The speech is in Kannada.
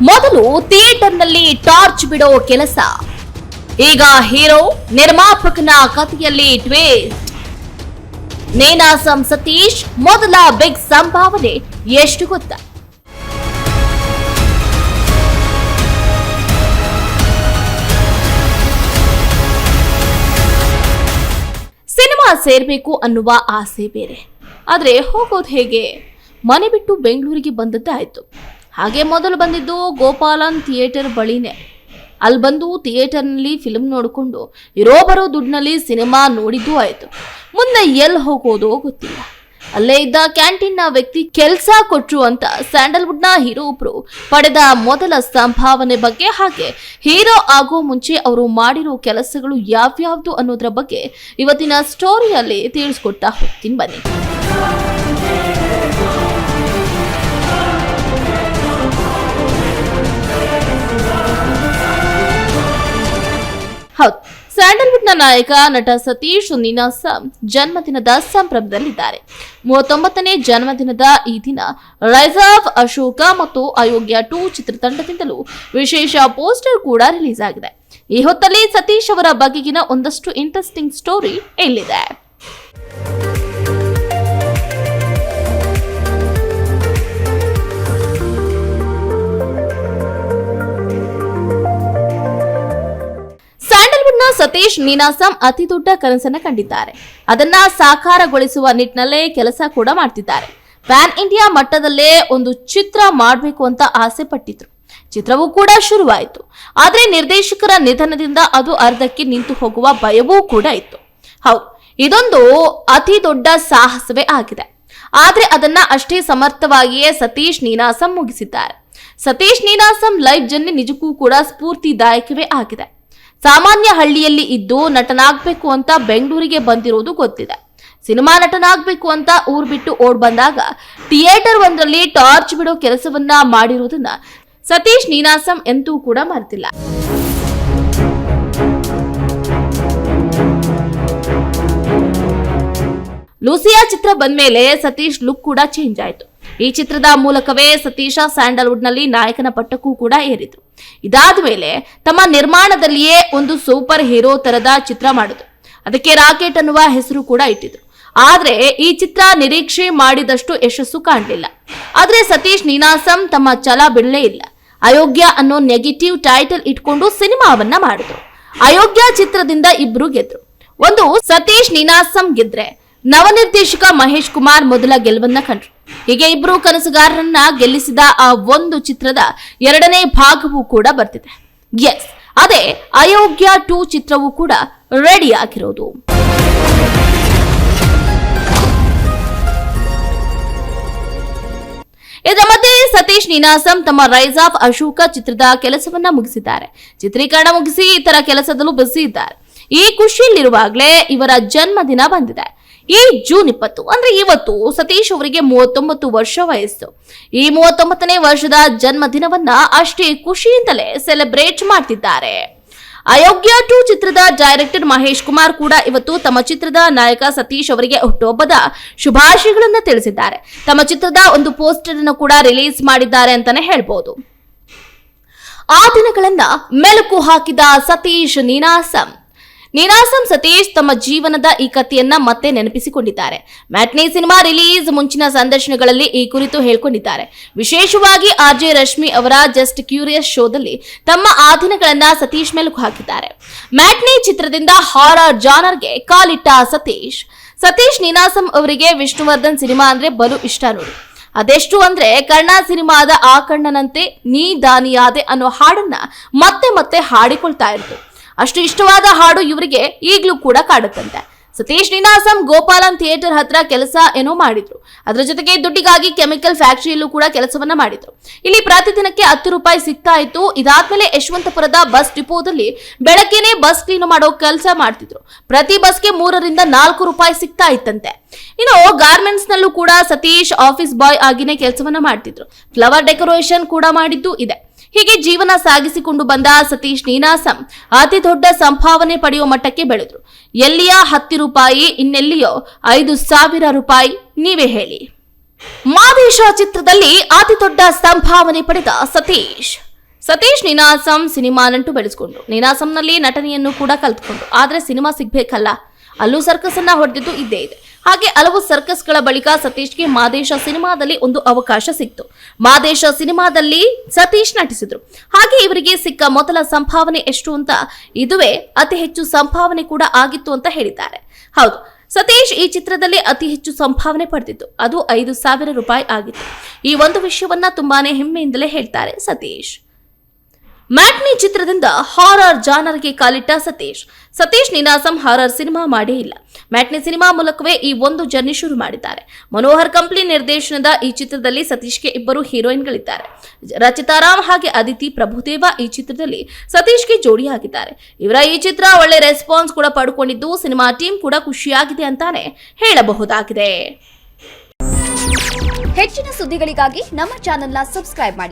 ಮೊದಲು ಥಿಯೇಟರ್ನಲ್ಲಿ ಟಾರ್ಚ್ ಬಿಡೋ ಕೆಲಸ, ಈಗ ಹೀರೋ ನಿರ್ಮಾಪಕನ ಕಥೆಯಲ್ಲಿ ಟ್ವಿಸ್ಟ್. ನೀನಾಸಂ ಸತೀಶ್ ಮೊದಲ ಬಿಗ್ ಸಂಭಾವನೆ ಎಷ್ಟು ಗೊತ್ತಾ? ಸಿನಿಮಾ ಸೇರ್ಬೇಕು ಅನ್ನುವ ಆಸೆ ಬೇರೆ, ಆದ್ರೆ ಹೋಗೋದು ಹೇಗೆ? ಮನೆ ಬಿಟ್ಟು ಬೆಂಗಳೂರಿಗೆ ಬಂದದ್ದಾಯ್ತು. ಹಾಗೆ ಮೊದಲು ಬಂದಿದ್ದು ಗೋಪಾಲನ್ ಥಿಯೇಟರ್ ಬಳಿನೇ. ಅಲ್ಲಿ ಬಂದು ಥಿಯೇಟರ್ನಲ್ಲಿ ಫಿಲ್ಮ್ ನೋಡಿಕೊಂಡು ಇರೋ ಬರೋ ದುಡ್ಡಿನಲ್ಲಿ ಸಿನಿಮಾ ನೋಡಿದ್ದು ಆಯ್ತು. ಮುಂದೆ ಎಲ್ಲಿ ಹೋಗೋದೋ ಗೊತ್ತಿಲ್ಲ. ಅಲ್ಲೇ ಇದ್ದ ಕ್ಯಾಂಟೀನ್ನ ವ್ಯಕ್ತಿ ಕೆಲಸ ಕೊಟ್ರು ಅಂತ ಸ್ಯಾಂಡಲ್ವುಡ್ನ ಹೀರೋ ಒಬ್ರು ಪಡೆದ ಮೊದಲ ಸಂಭಾವನೆ ಬಗ್ಗೆ, ಹಾಗೆ ಹೀರೋ ಆಗೋ ಮುಂಚೆ ಅವರು ಮಾಡಿರೋ ಕೆಲಸಗಳು ಯಾವ್ಯಾವ್ದು ಅನ್ನೋದ್ರ ಬಗ್ಗೆ ಇವತ್ತಿನ ಸ್ಟೋರಿಯಲ್ಲಿ ತಿಳಿಸ್ಕೊಡ್ತಾ ಹೋಗ್ತೀನಿ ಬನ್ನಿ. ಹೌದು, ಸ್ಯಾಂಡಲ್ವುಡ್ನ ನಾಯಕ ನಟ ಸತೀಶ್ ನೀನಾಸಂ ಜನ್ಮದಿನದ ಸಂಭ್ರಮದಲ್ಲಿದ್ದಾರೆ. 39ನೇ ಜನ್ಮದಿನದ ಈ ದಿನ ರೈಸ್ ಆಫ್ ಅಶೋಕ ಮತ್ತು ಅಯೋಗ್ಯ 2 ಚಿತ್ರತಂಡದಿಂದಲೂ ವಿಶೇಷ ಪೋಸ್ಟರ್ ಕೂಡ ರಿಲೀಸ್ ಆಗಿದೆ. ಈ ಹೊತ್ತಲ್ಲಿ ಸತೀಶ್ ಅವರ ಬಗೆಗಿನ ಒಂದಷ್ಟು ಇಂಟ್ರೆಸ್ಟಿಂಗ್ ಸ್ಟೋರಿ ಇಲ್ಲಿದೆ. ಸತೀಶ್ ನೀನಾಸಂ ಅತಿ ದೊಡ್ಡ ಕನಸನ್ನ ಕಂಡಿದ್ದಾರೆ. ಅದನ್ನ ಸಾಕಾರಗೊಳಿಸುವ ನಿಟ್ಟಿನಲ್ಲೇ ಕೆಲಸ ಕೂಡ ಮಾಡ್ತಿದ್ದಾರೆ. ಪ್ಯಾನ್ ಇಂಡಿಯಾ ಮಟ್ಟದಲ್ಲೇ ಒಂದು ಚಿತ್ರ ಮಾಡಬೇಕು ಅಂತ ಆಸೆ ಪಟ್ಟಿದ್ರು. ಚಿತ್ರವೂ ಕೂಡ ಶುರುವಾಯಿತು. ಆದ್ರೆ ನಿರ್ದೇಶಕರ ನಿಧನದಿಂದ ಅದು ಅರ್ಧಕ್ಕೆ ನಿಂತು ಹೋಗುವ ಭಯವೂ ಕೂಡ ಇತ್ತು. ಹೌದು, ಇದೊಂದು ಅತಿ ದೊಡ್ಡ ಸಾಹಸವೇ ಆಗಿದೆ. ಆದ್ರೆ ಅದನ್ನ ಅಷ್ಟೇ ಸಮರ್ಥವಾಗಿಯೇ ಸತೀಶ್ ನೀನಾಸಂ ಮುಗಿಸಿದ್ದಾರೆ. ಸತೀಶ್ ನೀನಾಸಂ ಲೈಫ್ ಜರ್ನಿ ನಿಜಕ್ಕೂ ಕೂಡ ಸ್ಫೂರ್ತಿದಾಯಕವೇ ಆಗಿದೆ. ಸಾಮಾನ್ಯ ಹಳ್ಳಿಯಲ್ಲಿ ಇದ್ದು ನಟನಾಗಬೇಕು ಅಂತ ಬೆಂಗಳೂರಿಗೆ ಬಂದಿರೋದು ಗೊತ್ತಿದೆ. ಸಿನಿಮಾ ನಟನಾಗಬೇಕು ಅಂತ ಊರ್ ಬಿಟ್ಟು ಓಡ್ ಬಂದಾಗ ಥಿಯೇಟರ್ ಒಂದರಲ್ಲಿ ಟಾರ್ಚ್ ಬಿಡೋ ಕೆಲಸವನ್ನ ಮಾಡಿರುವುದನ್ನ ಸತೀಶ್ ನೀನಾಸಂ ಎಂತೂ ಕೂಡ ಮರೆತಿಲ್ಲ. ಲೂಸಿಯಾ ಚಿತ್ರ ಬಂದ್ಮೇಲೆ ಸತೀಶ್ ಲುಕ್ ಕೂಡ ಚೇಂಜ್ ಆಯ್ತು. ಈ ಚಿತ್ರದ ಮೂಲಕವೇ ಸತೀಶ ಸ್ಯಾಂಡಲ್ವುಡ್ ನಲ್ಲಿ ನಾಯಕನ ಪಟ್ಟಕ್ಕೂ ಕೂಡ ಏರಿದ್ರು. ಇದಾದ ಮೇಲೆ ತಮ್ಮ ನಿರ್ಮಾಣದಲ್ಲಿಯೇ ಒಂದು ಸೂಪರ್ ಹೀರೋ ತರದ ಚಿತ್ರ ಮಾಡಿದ್ರು. ಅದಕ್ಕೆ ರಾಕೆಟ್ ಅನ್ನುವ ಹೆಸರು ಕೂಡ ಇಟ್ಟಿದ್ರು. ಆದ್ರೆ ಈ ಚಿತ್ರ ನಿರೀಕ್ಷೆ ಮಾಡಿದಷ್ಟು ಯಶಸ್ಸು ಕಾಣಲಿಲ್ಲ. ಆದ್ರೆ ಸತೀಶ್ ನೀನಾಸಂ ತಮ್ಮ ಛಲ ಬಿಡಲೇ ಇಲ್ಲ. ಅಯೋಗ್ಯ ಅನ್ನೋ ನೆಗೆಟಿವ್ ಟೈಟಲ್ ಇಟ್ಕೊಂಡು ಸಿನಿಮಾವನ್ನ ಮಾಡಿದ್ರು. ಅಯೋಗ್ಯ ಚಿತ್ರದಿಂದ ಇಬ್ರು ಗೆದ್ರು. ಒಂದು ಸತೀಶ್ ನೀನಾಸಂ ಗೆದ್ರೆ ನವನಿರ್ದೇಶಕ ಮಹೇಶ್ ಕುಮಾರ್ ಮೊದಲ ಗೆಲುವನ್ನ ಕಂಡ್ರು. ಹೀಗೆ ಇಬ್ರು ಕನಸುಗಾರರನ್ನ ಗೆಲ್ಲಿಸಿದ ಆ ಒಂದು ಚಿತ್ರದ 2ನೇ ಭಾಗವೂ ಕೂಡ ಬರ್ತಿದೆ. ಎಸ್, ಅದೇ ಅಯೋಗ್ಯ 2 ಚಿತ್ರವೂ ಕೂಡ ರೆಡಿ ಆಗಿರೋದು. ಇದರ ಮಧ್ಯೆ ಸತೀಶ್ ನೀನಾಸಂ ತಮ್ಮ ರೈಸ್ ಆಫ್ ಅಶೋಕ ಚಿತ್ರದ ಕೆಲಸವನ್ನ ಮುಗಿಸಿದ್ದಾರೆ. ಚಿತ್ರೀಕರಣ ಮುಗಿಸಿ ಇತರ ಕೆಲಸದಲ್ಲೂ ಬ್ಯುಸಿ ಇದ್ದಾರೆ. ಈ ಖುಷಿಯಲ್ಲಿರುವಾಗಲೇ ಇವರ ಜನ್ಮದಿನ ಬಂದಿದೆ. ಈ ಜೂನ್ 20 ಅಂದ್ರೆ ಇವತ್ತು ಸತೀಶ್ ಅವರಿಗೆ 39 ವರ್ಷ ವಯಸ್ಸು. ಈ 39ನೇ ವರ್ಷದ ಜನ್ಮದಿನವನ್ನ ಅಷ್ಟೇ ಖುಷಿಯಿಂದಲೇ ಸೆಲೆಬ್ರೇಟ್ ಮಾಡ್ತಿದ್ದಾರೆ. ಅಯೋಗ್ಯ 2 ಚಿತ್ರದ ಡೈರೆಕ್ಟರ್ ಮಹೇಶ್ ಕುಮಾರ್ ಕೂಡ ಇವತ್ತು ತಮ್ಮ ಚಿತ್ರದ ನಾಯಕ ಸತೀಶ್ ಅವರಿಗೆ ಹುಟ್ಟುಹಬ್ಬದ ಶುಭಾಶಯಗಳನ್ನ ತಿಳಿಸಿದ್ದಾರೆ. ತಮ್ಮ ಚಿತ್ರದ ಒಂದು ಪೋಸ್ಟರ್ ಅನ್ನು ಕೂಡ ರಿಲೀಸ್ ಮಾಡಿದ್ದಾರೆ ಅಂತಾನೆ ಹೇಳ್ಬಹುದು. ಆ ದಿನಗಳನ್ನ ಮೆಲುಕು ಹಾಕಿದ ಸತೀಶ್ ನೀನಾಸಂ ಸತೀಶ್ ತಮ್ಮ ಜೀವನದ ಈ ಕಥೆಯನ್ನ ಮತ್ತೆ ನೆನಪಿಸಿಕೊಂಡಿದ್ದಾರೆ. ಮ್ಯಾಟ್ನಿ ಸಿನಿಮಾ ರಿಲೀಸ್ ಮುಂಚಿನ ಸಂದರ್ಶನಗಳಲ್ಲಿ ಈ ಕುರಿತು ಹೇಳ್ಕೊಂಡಿದ್ದಾರೆ. ವಿಶೇಷವಾಗಿ ಆರ್ಜೆ ರಶ್ಮಿ ಅವರ ಜಸ್ಟ್ ಕ್ಯೂರಿಯಸ್ ಶೋದಲ್ಲಿ ತಮ್ಮ ಆ ದಿನಗಳನ್ನ ಸತೀಶ್ ಮೆಲುಕು ಹಾಕಿದ್ದಾರೆ. ಮ್ಯಾಟ್ನಿ ಚಿತ್ರದಿಂದ ಹಾರರ್ ಜಾನರ್ಗೆ ಕಾಲಿಟ್ಟ ಸತೀಶ್ ನೀನಾಸಂ ಅವರಿಗೆ ವಿಷ್ಣುವರ್ಧನ್ ಸಿನಿಮಾ ಅಂದ್ರೆ ಬಲು ಇಷ್ಟ ನೋಡಿ. ಅದೆಷ್ಟು ಅಂದ್ರೆ ಕರ್ಣ ಸಿನಿಮಾದ ಆ ಕಣ್ಣನಂತೆ ನೀ ದಾನಿಯಾದೆ ಅನ್ನೋ ಹಾಡನ್ನ ಮತ್ತೆ ಮತ್ತೆ ಹಾಡಿಕೊಳ್ತಾ ಇತ್ತು. ಅಷ್ಟು ಇಷ್ಟವಾದ ಹಾಡು ಇವರಿಗೆ ಈಗಲೂ ಕೂಡ ಕಾಡುತ್ತಂತೆ. ಸತೀಶ್ ನೀನಾಸಂ ಗೋಪಾಲನ್ ಥಿಯೇಟರ್ ಹತ್ರ ಕೆಲಸ ಏನೋ ಮಾಡಿದ್ರು. ಅದರ ಜೊತೆಗೆ ದುಡ್ಡಿಗಾಗಿ ಕೆಮಿಕಲ್ ಫ್ಯಾಕ್ಟರಿಯಲ್ಲೂ ಕೂಡ ಕೆಲಸವನ್ನ ಮಾಡಿದ್ರು. ಇಲ್ಲಿ ಪ್ರತಿದಿನಕ್ಕೆ 10 ರೂಪಾಯಿ ಸಿಗ್ತಾ ಇತ್ತು. ಇದಾದ್ಮೇಲೆ ಯಶವಂತಪುರದ ಬಸ್ ಡಿಪೋದಲ್ಲಿ ಬೆಳಗ್ಗೆನೆ ಬಸ್ ಕ್ಲೀನ್ ಮಾಡೋ ಕೆಲಸ ಮಾಡ್ತಿದ್ರು. ಪ್ರತಿ ಬಸ್ಗೆ 3 ರಿಂದ 4 ರೂಪಾಯಿ ಸಿಗ್ತಾ ಇತ್ತಂತೆ. ಇನ್ನು ಗಾರ್ಮೆಂಟ್ಸ್ ನಲ್ಲೂ ಕೂಡ ಸತೀಶ್ ಆಫೀಸ್ ಬಾಯ್ ಆಗಿನೇ ಕೆಲಸವನ್ನ ಮಾಡ್ತಿದ್ರು. ಫ್ಲವರ್ ಡೆಕೋರೇಷನ್ ಕೂಡ ಮಾಡಿದ್ದು ಇದೆ. ಹೀಗೆ ಜೀವನ ಸಾಗಿಸಿಕೊಂಡು ಬಂದ ಸತೀಶ್ ನೀನಾಸಂ ಅತಿ ದೊಡ್ಡ ಸಂಭಾವನೆ ಪಡೆಯುವ ಮಟ್ಟಕ್ಕೆ ಬೆಳೆದ್ರು. ಎಲ್ಲಿಯ 10 ರೂಪಾಯಿ, ಇನ್ನೆಲ್ಲಿಯೋ 5,000 ರೂಪಾಯಿ, ನೀವೇ ಹೇಳಿ. ಮಾದೇಶ ಚಿತ್ರದಲ್ಲಿ ಅತಿ ದೊಡ್ಡ ಸಂಭಾವನೆ ಪಡೆದ ಸತೀಶ್ ಸತೀಶ್ ನೀನಾಸಂ ಸಿನಿಮಾ ನಂಟು ಬೆಳೆಸ್ಕೊಂಡು ನೀನಾಸಂನಲ್ಲಿ ನಟನೆಯನ್ನು ಕೂಡ ಕಲ್ತ್ಕೊಂಡು ಆದ್ರೆ ಸಿನಿಮಾ ಸಿಗ್ಬೇಕಲ್ಲ, ಅಲ್ಲೂ ಸರ್ಕಸ್ ಅನ್ನ ಹೊಡೆದಿದ್ದು ಇದ್ದೇ ಇದೆ. ಹಾಗೆ ಹಲವು ಸರ್ಕಸ್ಗಳ ಬಳಿಕ ಸತೀಶ್ಗೆ ಮಾದೇಶ ಸಿನಿಮಾದಲ್ಲಿ ಒಂದು ಅವಕಾಶ ಸಿಕ್ತು. ಮಾದೇಶ ಸಿನಿಮಾದಲ್ಲಿ ಸತೀಶ್ ನಟಿಸಿದ್ರು. ಹಾಗೆ ಇವರಿಗೆ ಸಿಕ್ಕ ಮೊದಲ ಸಂಭಾವನೆ ಎಷ್ಟು ಅಂತ, ಇದುವೇ ಅತಿ ಹೆಚ್ಚು ಸಂಭಾವನೆ ಕೂಡ ಆಗಿತ್ತು ಅಂತ ಹೇಳಿದ್ದಾರೆ. ಹೌದು, ಸತೀಶ್ ಈ ಚಿತ್ರದಲ್ಲಿ ಅತಿ ಹೆಚ್ಚು ಸಂಭಾವನೆ ಪಡೆದಿತ್ತು. ಅದು 5,000 ರೂಪಾಯಿ ಆಗಿತ್ತು. ಈ ಒಂದು ವಿಷಯವನ್ನ ತುಂಬಾನೇ ಹೆಮ್ಮೆಯಿಂದಲೇ ಹೇಳ್ತಾರೆ ಸತೀಶ್. ಮ್ಯಾಟ್ನಿ ಚಿತ್ರದಿಂದ ಹಾರರ್ ಜಾನರ್ಗೆ ಕಾಲಿಟ್ಟ ಸತೀಶ್ ನೀನಾಸಂ ಹಾರರ್ ಸಿನಿಮಾ ಮಾಡೇ ಇಲ್ಲ. ಮ್ಯಾಟ್ನಿ ಸಿನಿಮಾ ಮೂಲಕವೇ ಈ ಒಂದು ಜರ್ನಿ ಶುರು ಮಾಡಿದ್ದಾರೆ. ಮನೋಹರ್ ಕಂಪ್ಲಿ ನಿರ್ದೇಶನದ ಈ ಚಿತ್ರದಲ್ಲಿ ಸತೀಶ್ಗೆ ಇಬ್ಬರು ಹೀರೋಯಿನ್ಗಳಿದ್ದಾರೆ. ರಚಿತಾ ರಾಮ್ ಹಾಗೆ ಅದಿತಿ ಪ್ರಭುದೇವ ಈ ಚಿತ್ರದಲ್ಲಿ ಸತೀಶ್ಗೆ ಜೋಡಿಯಾಗಿದ್ದಾರೆ. ಇವರ ಈ ಚಿತ್ರ ಒಳ್ಳೆ ರೆಸ್ಪಾನ್ಸ್ ಕೂಡ ಪಡ್ಕೊಂಡಿದ್ದು ಸಿನಿಮಾ ಟೀಮ್ ಕೂಡ ಖುಷಿಯಾಗಿದೆ ಅಂತಾನೆ ಹೇಳಬಹುದಾಗಿದೆ. ಹೆಚ್ಚಿನ ಸುದ್ದಿಗಳಿಗಾಗಿ ನಮ್ಮ ಚಾನೆಲ್ನ ಸಬ್ಸ್ಕ್ರೈಬ್ ಮಾಡಿ.